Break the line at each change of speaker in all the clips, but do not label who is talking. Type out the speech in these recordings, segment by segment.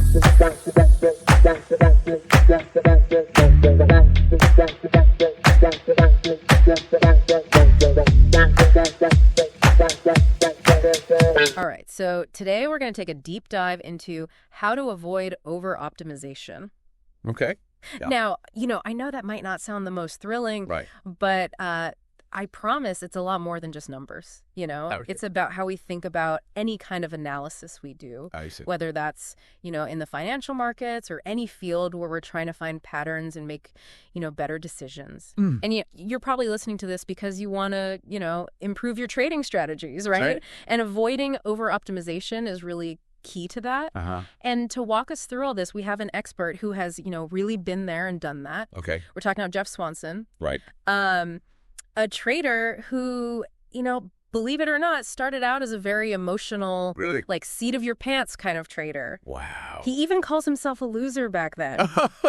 All right, so today we're going to take a deep dive into how to avoid over-optimization.
Okay. Yeah.
Now, I know that might not sound the most thrilling,
Right.
but I promise it's a lot more than just numbers,
Okay.
It's about how we think about any kind of analysis we do,
I see.
whether that's, in the financial markets or any field where we're trying to find patterns and make, better decisions. And you're probably listening to this because you want to, improve your trading strategies, right?
Right.
And avoiding over-optimization is really key to that. And to walk us through all this, we have an expert who has, really been there and done that.
Okay.
We're talking about Jeff Swanson.
Right.
A trader who, believe it or not, started out as a very emotional,
Really?
like seat of your pants kind of trader.
Wow.
He even calls himself a loser back then,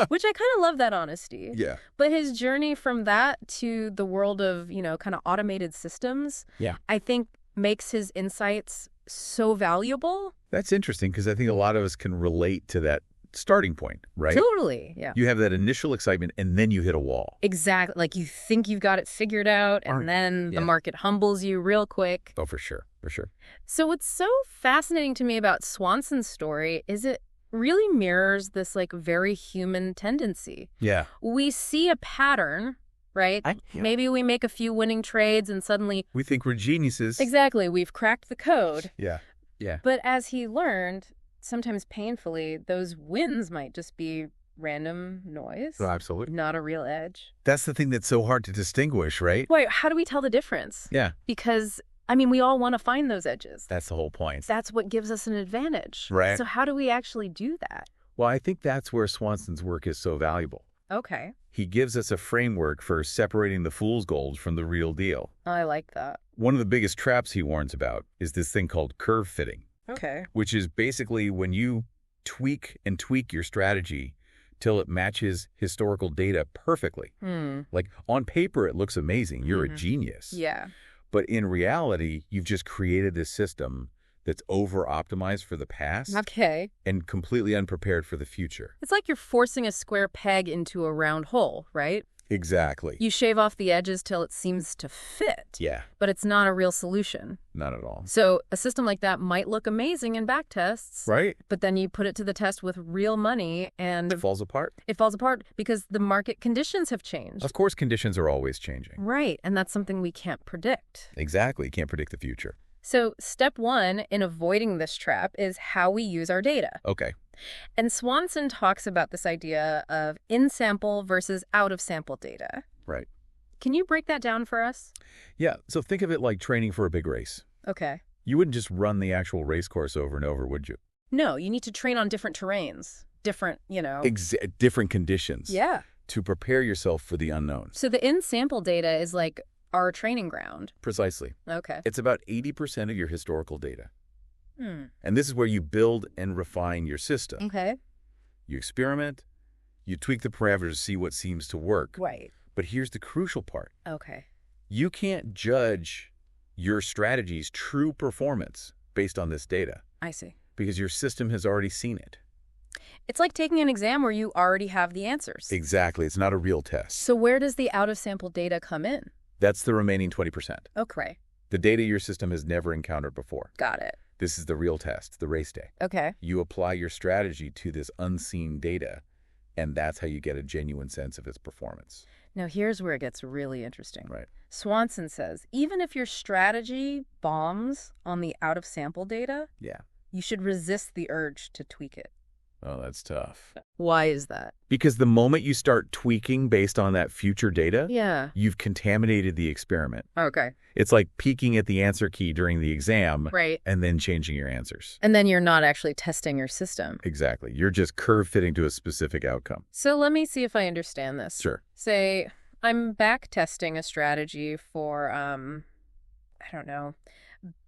which I kind of love that honesty.
Yeah.
But his journey from that to the world of, kind of automated systems, I think makes his insights so valuable.
That's interesting because I think a lot of us can relate to that starting point, right?
Totally, yeah.
You have that initial excitement and then you hit a wall.
Exactly. Like you think you've got it figured out and then the market humbles you real quick.
Oh, for sure. For sure.
So what's so fascinating to me about Swanson's story is it really mirrors this like very human tendency.
Yeah.
We see a pattern, right? Maybe we make a few winning trades and suddenly
we think we're geniuses.
Exactly. We've cracked the code.
Yeah. Yeah.
But as he learned, sometimes painfully, those wins might just be random noise.
Oh, absolutely.
Not a real edge.
That's the thing that's so hard to distinguish, right?
Wait, how do we tell the difference?
Yeah.
Because, we all want to find those edges.
That's the whole point.
That's what gives us an advantage.
Right.
So how do we actually do that?
Well, I think that's where Swanson's work is so valuable.
Okay.
He gives us a framework for separating the fool's gold from the real deal.
I like that.
One of the biggest traps he warns about is this thing called curve fitting.
Okay.
Which is basically when you tweak your strategy till it matches historical data perfectly. Like on paper, it looks amazing. You're a genius.
Yeah.
But in reality, you've just created this system that's over-optimized for the past.
Okay.
And completely unprepared for the future.
It's like you're forcing a square peg into a round hole, right?
Exactly.
You shave off the edges till it seems to fit.
Yeah.
But it's not a real solution.
Not at all.
So a system like that might look amazing in backtests.
Right.
But then you put it to the test with real money and
it falls apart.
It falls apart because the market conditions have changed.
Of course, conditions are always changing.
Right. And that's something we can't predict.
Exactly. You can't predict the future.
So step one in avoiding this trap is how we use our data.
Okay.
And Swanson talks about this idea of in-sample versus out-of-sample data.
Right.
Can you break that down for us?
Yeah. So think of it like training for a big race.
Okay.
You wouldn't just run the actual race course over and over, would you?
No, you need to train on different terrains, different,
different conditions.
Yeah.
To prepare yourself for the unknown.
So the in-sample data is like our training ground.
Precisely.
Okay.
It's about 80% of your historical data. And this is where you build and refine your system.
Okay.
You experiment, you tweak the parameters to see what seems to work.
Right.
But here's the crucial part.
Okay.
You can't judge your strategy's true performance based on this data.
I see.
Because your system has already seen it.
It's like taking an exam where you already have the answers.
Exactly. It's not a real test.
So where does the out-of-sample data come in?
That's the remaining 20%.
Okay.
The data your system has never encountered before.
Got it.
This is the real test, the race day.
Okay.
You apply your strategy to this unseen data, and that's how you get a genuine sense of its performance.
Now, here's where it gets really interesting.
Right.
Swanson says, even if your strategy bombs on the out-of-sample data, you should resist the urge to tweak it.
Oh, that's tough.
Why is that?
Because the moment you start tweaking based on that future data, you've contaminated the experiment.
Okay.
It's like peeking at the answer key during the exam,
right,
and then changing your answers.
And then you're not actually testing your system.
Exactly. You're just curve fitting to a specific outcome.
So let me see if I understand this.
Sure.
Say I'm back testing a strategy for, I don't know,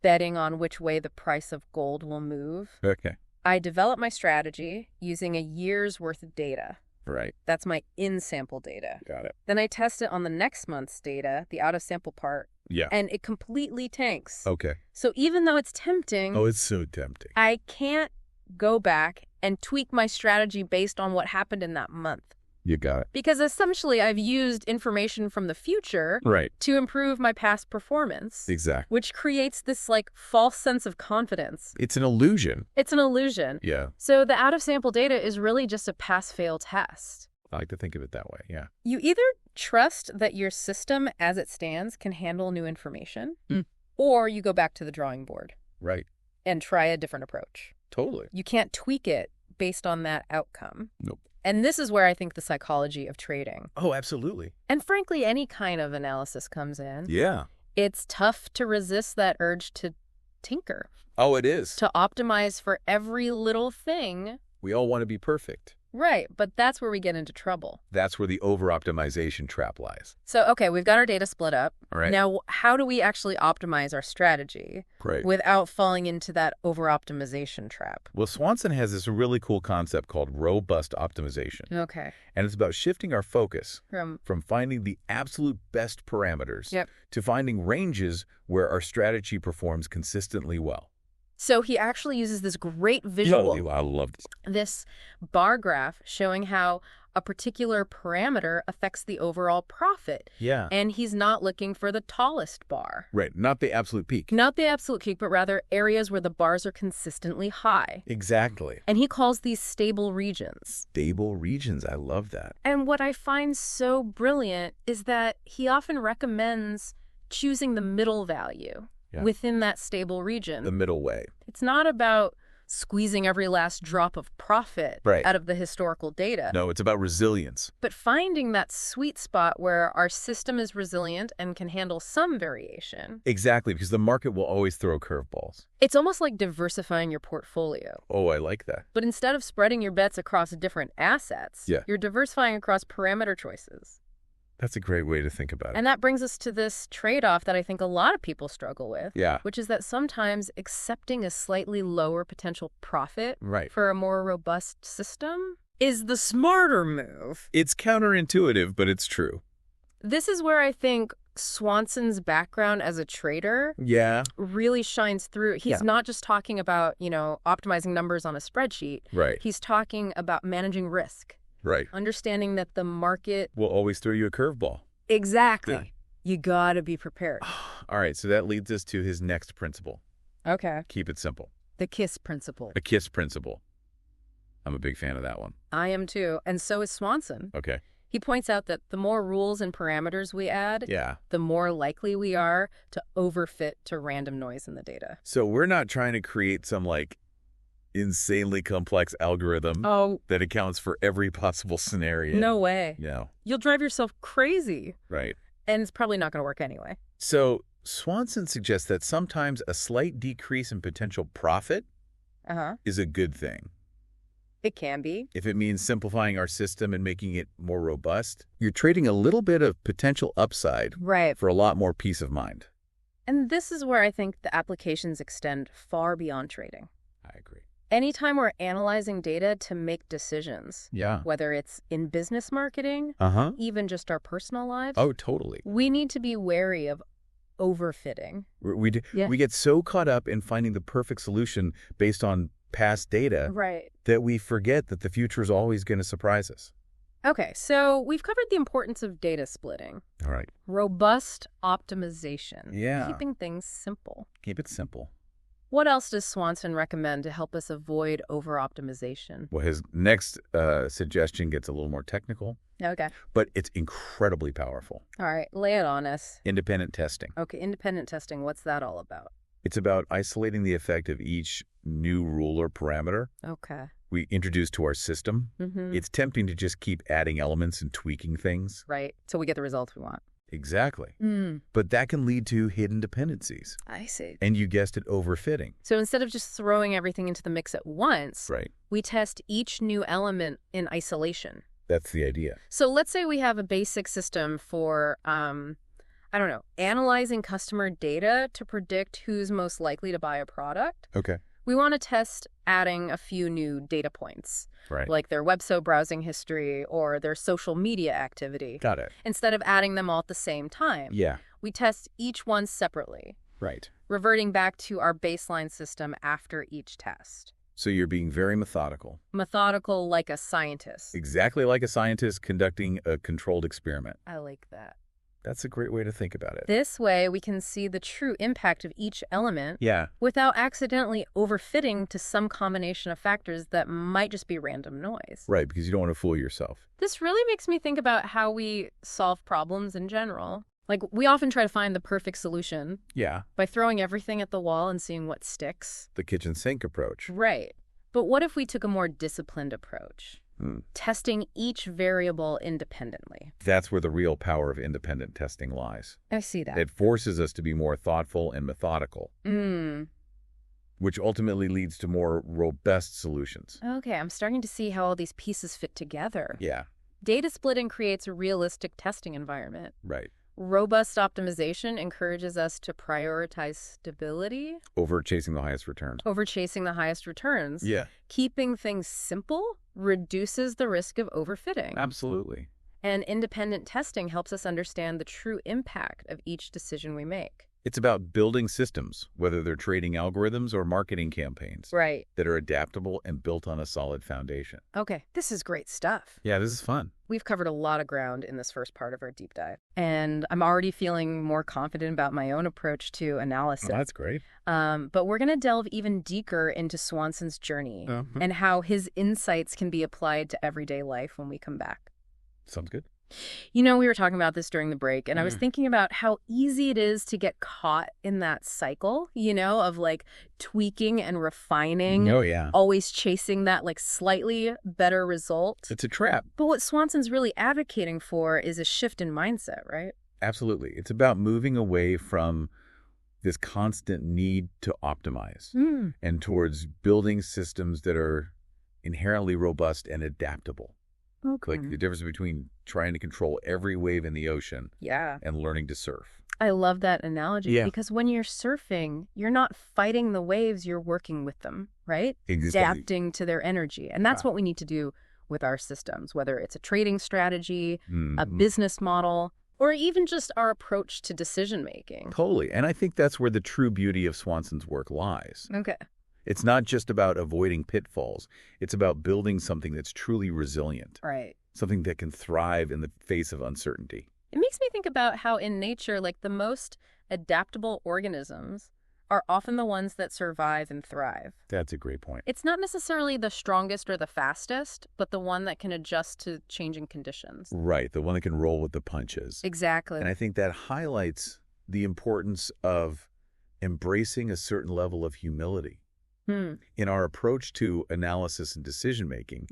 betting on which way the price of gold will move.
Okay.
I develop my strategy using a year's worth of data.
Right.
That's my in-sample data.
Got it.
Then I test it on the next month's data, the out-of-sample part.
Yeah.
And it completely tanks.
Okay.
So even though it's tempting...
Oh, it's so tempting.
I can't go back and tweak my strategy based on what happened in that month.
You got it.
Because essentially, I've used information from the future to improve my past performance.
Exactly.
Which creates this, like, false sense of confidence.
It's an illusion.
It's an illusion.
Yeah.
So the out-of-sample data is really just a pass-fail test.
I like to think of it that way, yeah.
You either trust that your system as it stands can handle new information, or you go back to the drawing board.
Right.
And try a different approach.
Totally.
You can't tweak it based on that outcome.
Nope.
And this is where I think the psychology of trading.
Oh, absolutely.
And frankly, any kind of analysis comes in.
Yeah.
It's tough to resist that urge to tinker.
Oh, it is.
To optimize for every little thing.
We all want to be perfect.
Right, but that's where we get into trouble.
That's where the overoptimization trap lies.
So, okay, we've got our data split up.
All right.
Now, how do we actually optimize our strategy without falling into that overoptimization trap?
Well, Swanson has this really cool concept called robust optimization.
Okay.
And it's about shifting our focus
from
finding the absolute best parameters to finding ranges where our strategy performs consistently well.
So he actually uses this great visual.
I love this.
This bar graph showing how a particular parameter affects the overall profit.
Yeah.
And he's not looking for the tallest bar.
Right. Not the absolute peak.
Not the absolute peak, but rather areas where the bars are consistently high.
Exactly.
And he calls these stable regions.
Stable regions. I love that.
And what I find so brilliant is that he often recommends choosing the middle value. Yeah. Within that stable region.
The middle way.
It's not about squeezing every last drop of profit out of the historical data.
No, it's about resilience.
But finding that sweet spot where our system is resilient and can handle some variation.
Exactly, because the market will always throw curveballs.
It's almost like diversifying your portfolio.
Oh, I like that.
But instead of spreading your bets across different assets, you're diversifying across parameter choices.
That's a great way to think about it.
And that brings us to this trade-off that I think a lot of people struggle with, which is that sometimes accepting a slightly lower potential profit for a more robust system is the smarter move.
It's counterintuitive, but it's true.
This is where I think Swanson's background as a trader really shines through. He's not just talking about, optimizing numbers on a spreadsheet.
Right.
He's talking about managing risk.
Right.
Understanding that the market
will always throw you a curveball.
Exactly.
Yeah.
You got to be prepared.
All right. So that leads us to his next principle.
Okay.
Keep it simple.
The KISS principle.
The KISS principle. I'm a big fan of that one.
I am too. And so is Swanson.
Okay.
He points out that the more rules and parameters we add, the more likely we are to overfit to random noise in the data.
So we're not trying to create some insanely complex algorithm that accounts for every possible scenario.
No way.
No.
You'll drive yourself crazy.
Right.
And it's probably not going to work anyway.
So Swanson suggests that sometimes a slight decrease in potential profit is a good thing.
It can be.
If it means simplifying our system and making it more robust, you're trading a little bit of potential upside for a lot more peace of mind.
And this is where I think the applications extend far beyond trading.
I agree.
Anytime we're analyzing data to make decisions, whether it's in business marketing, even just our personal lives.
Oh, totally.
We need to be wary of overfitting.
We get so caught up in finding the perfect solution based on past data that we forget that the future is always going to surprise us.
Okay, so we've covered the importance of data splitting.
All right.
Robust optimization.
Yeah.
Keeping things simple.
Keep it simple.
What else does Swanson recommend to help us avoid overoptimization?
Well, his next suggestion gets a little more technical.
Okay.
But it's incredibly powerful.
All right, lay it on us.
Independent testing.
Okay, independent testing. What's that all about?
It's about isolating the effect of each new rule or parameter we introduce to our system. It's tempting to just keep adding elements and tweaking things.
Right, so we get the results we want.
Exactly. But that can lead to hidden dependencies.
I see.
And you guessed it, overfitting.
So instead of just throwing everything into the mix at once, we test each new element in isolation.
That's the idea.
So let's say we have a basic system for, analyzing customer data to predict who's most likely to buy a product.
Okay.
We want to test adding a few new data points, like their website browsing history or their social media activity.
Got it.
Instead of adding them all at the same time.
Yeah.
We test each one separately.
Right.
Reverting back to our baseline system after each test.
So you're being very methodical.
Methodical like a scientist.
Exactly like a scientist conducting a controlled experiment.
I like that.
That's a great way to think about it.
This way, we can see the true impact of each element
Yeah.
without accidentally overfitting to some combination of factors that might just be random noise.
Right, because you don't want to fool yourself.
This really makes me think about how we solve problems in general. Like, we often try to find the perfect solution
Yeah.
by throwing everything at the wall and seeing what sticks.
The kitchen sink approach.
Right. But what if we took a more disciplined approach? Testing each variable independently.
That's where the real power of independent testing lies.
I see that.
It forces us to be more thoughtful and methodical, which ultimately leads to more robust solutions.
Okay, I'm starting to see how all these pieces fit together.
Yeah.
Data splitting creates a realistic testing environment.
Right.
Robust optimization encourages us to prioritize stability
Over chasing the highest return.
over chasing the highest returns.
Yeah.
Keeping things simple reduces the risk of overfitting.
Absolutely.
And independent testing helps us understand the true impact of each decision we make.
It's about building systems, whether they're trading algorithms or marketing campaigns,
Right.
that are adaptable and built on a solid foundation.
Okay, this is great stuff.
Yeah, this is fun.
We've covered a lot of ground in this first part of our deep dive, and I'm already feeling more confident about my own approach to analysis.
Oh, that's great.
But we're going to delve even deeper into Swanson's journey and how his insights can be applied to everyday life when we come back.
Sounds good.
You know, we were talking about this during the break, and I was thinking about how easy it is to get caught in that cycle, you know, of like tweaking and refining.
Oh, yeah.
Always chasing that like slightly better result.
It's a trap.
But what Swanson's really advocating for is a shift in mindset, right?
Absolutely. It's about moving away from this constant need to optimize and towards building systems that are inherently robust and adaptable.
Okay.
Like the difference between trying to control every wave in the ocean and learning to surf.
I love that analogy
Yeah.
because when you're surfing, you're not fighting the waves, you're working with them, right?
Exactly.
Adapting to their energy. And that's what we need to do with our systems, whether it's a trading strategy, a business model, or even just our approach to decision making.
Totally. And I think that's where the true beauty of Swanson's work lies.
Okay.
It's not just about avoiding pitfalls. It's about building something that's truly resilient,
Right.
something that can thrive in the face of uncertainty.
It makes me think about how in nature, like the most adaptable organisms are often the ones that survive and thrive.
That's a great point.
It's not necessarily the strongest or the fastest, but the one that can adjust to changing conditions.
Right, the one that can roll with the punches.
Exactly.
And I think that highlights the importance of embracing a certain level of humility. In our approach to analysis and decision-making,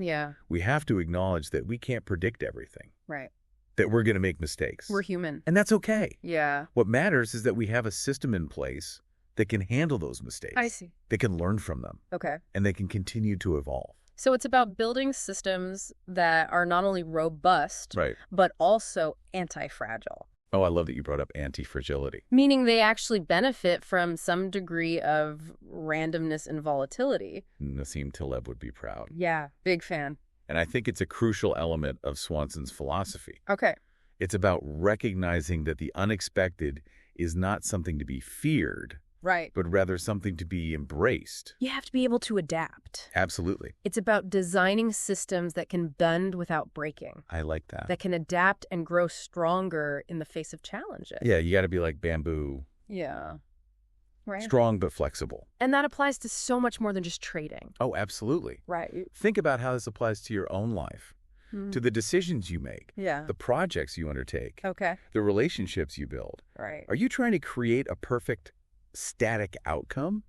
we have to acknowledge that we can't predict everything.
Right.
That we're going to make mistakes.
We're human.
And that's okay.
Yeah.
What matters is that we have a system in place that can handle those mistakes.
I see.
They can learn from them.
Okay.
And they can continue to evolve.
So it's about building systems that are not only robust, but also anti-fragile.
Oh, I love that you brought up anti-fragility.
Meaning they actually benefit from some degree of randomness and volatility.
Nassim Taleb would be proud.
Yeah, big fan.
And I think it's a crucial element of Swanson's philosophy.
Okay.
It's about recognizing that the unexpected is not something to be feared,
right,
but rather something to be embraced.
You have to be able to adapt.
Absolutely.
It's about designing systems that can bend without breaking.
I like that.
That can adapt and grow stronger in the face of challenges.
Yeah, you got to be like bamboo.
Yeah. Right.
Strong but flexible.
And that applies to so much more than just trading.
Oh, absolutely.
Right.
Think about how this applies to your own life, to the decisions you make, the projects you undertake, the relationships you build.
Right.
Are you trying to create a perfect static outcome?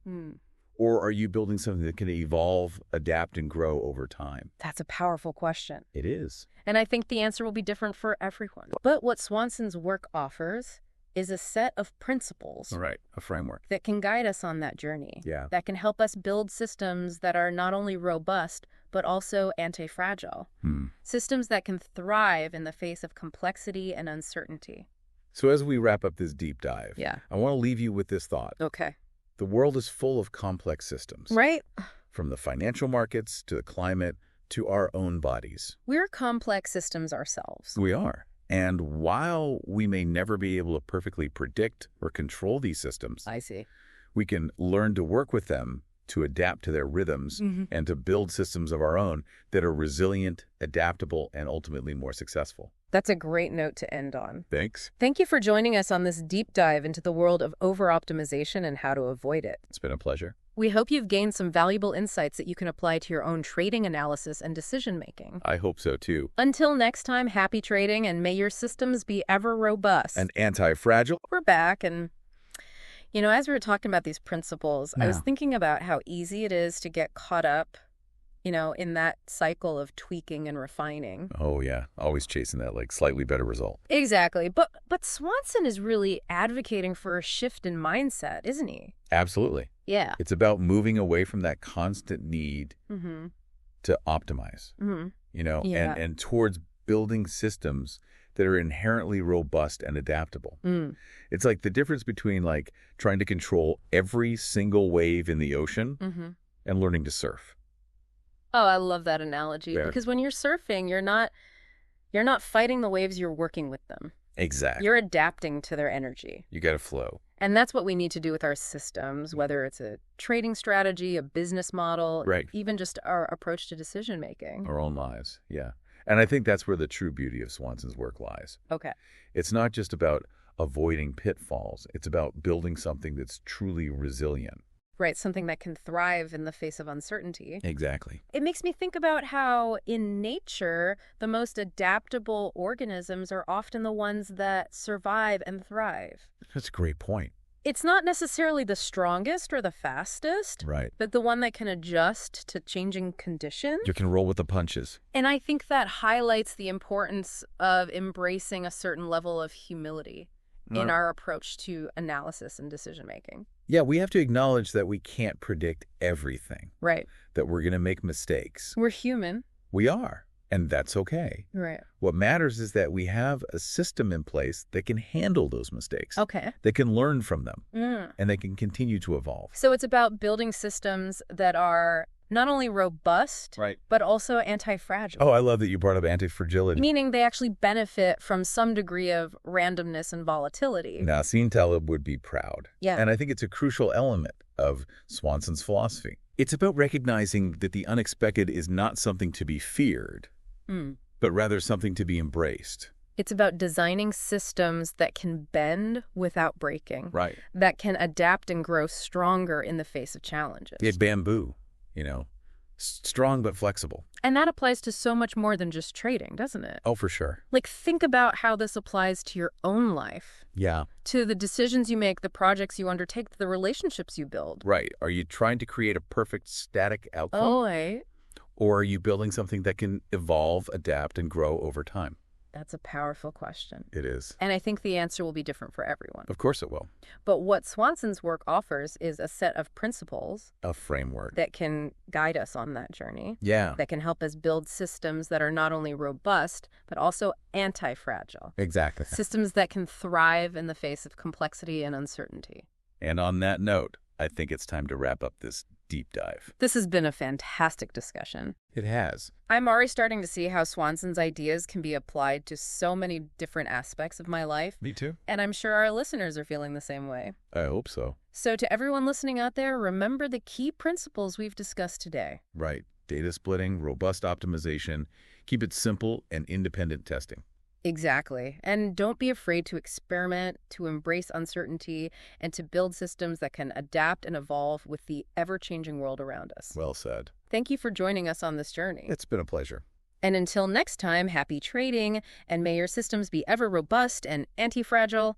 Or are you building something that can evolve, adapt, and grow over time?
That's a powerful question.
It is.
And I think the answer will be different for everyone. But what Swanson's work offers is a set of principles.
Right, a framework.
That can guide us on that journey.
Yeah.
That can help us build systems that are not only robust, but also anti-fragile. Systems that can thrive in the face of complexity and uncertainty.
So as we wrap up this deep dive, I want to leave you with this thought.
Okay.
The world is full of complex systems.
Right.
From the financial markets to the climate to our own bodies.
We're complex systems ourselves.
We are. And while we may never be able to perfectly predict or control these systems,
I see.
we can learn to work with them to adapt to their rhythms and to build systems of our own that are resilient, adaptable, and ultimately more successful.
That's a great note to end on.
Thanks.
Thank you for joining us on this deep dive into the world of overoptimization and how to avoid it.
It's been a pleasure.
We hope you've gained some valuable insights that you can apply to your own trading analysis and decision-making.
I hope so, too.
Until next time, happy trading, and may your systems be ever robust.
And anti-fragile.
We're back, and, as we were talking about these principles, I was thinking about how easy it is to get caught up, in that cycle of tweaking and refining.
Oh, yeah. Always chasing that, slightly better result.
Exactly. But Swanson is really advocating for a shift in mindset, isn't he?
Absolutely.
Yeah.
It's about moving away from that constant need to optimize, and towards building systems that are inherently robust and adaptable. It's like the difference between trying to control every single wave in the ocean and learning to surf.
Oh, I love that analogy. Yeah. Because when you're surfing, you're not fighting the waves, you're working with them.
Exactly.
You're adapting to their energy.
You got to flow.
And that's what we need to do with our systems, whether it's a trading strategy, a business model, even just our approach to decision making.
Our own lives, yeah. And I think that's where the true beauty of Swanson's work lies.
Okay.
It's not just about avoiding pitfalls. It's about building something that's truly resilient.
Right, something that can thrive in the face of uncertainty.
Exactly.
It makes me think about how in nature, the most adaptable organisms are often the ones that survive and thrive.
That's a great point.
It's not necessarily the strongest or the fastest, but the one that can adjust to changing conditions.
You can roll with the punches.
And I think that highlights the importance of embracing a certain level of humility in our approach to analysis and decision-making.
Yeah, we have to acknowledge that we can't predict everything.
Right.
That we're going to make mistakes.
We're human.
We are, and that's okay.
Right.
What matters is that we have a system in place that can handle those mistakes.
Okay.
That can learn from them, and they can continue to evolve.
So it's about building systems that are not only robust, but also anti-fragile.
Oh, I love that you brought up anti-fragility.
Meaning they actually benefit from some degree of randomness and volatility.
Nassim Taleb would be proud.
Yeah.
And I think it's a crucial element of Swanson's philosophy. It's about recognizing that the unexpected is not something to be feared, but rather something to be embraced.
It's about designing systems that can bend without breaking.
Right.
That can adapt and grow stronger in the face of challenges.
Yeah, bamboo. Strong but flexible.
And that applies to so much more than just trading, doesn't it?
Oh, for sure.
Think about how this applies to your own life.
Yeah.
To the decisions you make, the projects you undertake, the relationships you build.
Right. Are you trying to create a perfect static outcome?
Oh, right.
Or are you building something that can evolve, adapt, and grow over time?
That's a powerful question.
It is.
And I think the answer will be different for everyone.
Of course it will.
But what Swanson's work offers is a set of principles.
A framework.
That can guide us on that journey.
Yeah.
That can help us build systems that are not only robust, but also anti-fragile.
Exactly.
Systems that can thrive in the face of complexity and uncertainty.
And on that note, I think it's time to wrap up this deep dive.
This has been a fantastic discussion.
It has.
I'm already starting to see how Swanson's ideas can be applied to so many different aspects of my life.
Me too.
And I'm sure our listeners are feeling the same way.
I hope so.
So to everyone listening out there, remember the key principles we've discussed today.
Right. Data splitting, robust optimization, keep it simple, and independent testing.
Exactly. And don't be afraid to experiment, to embrace uncertainty, and to build systems that can adapt and evolve with the ever-changing world around us.
Well said.
Thank you for joining us on this journey.
It's been a pleasure.
And until next time, happy trading, and may your systems be ever robust and anti-fragile.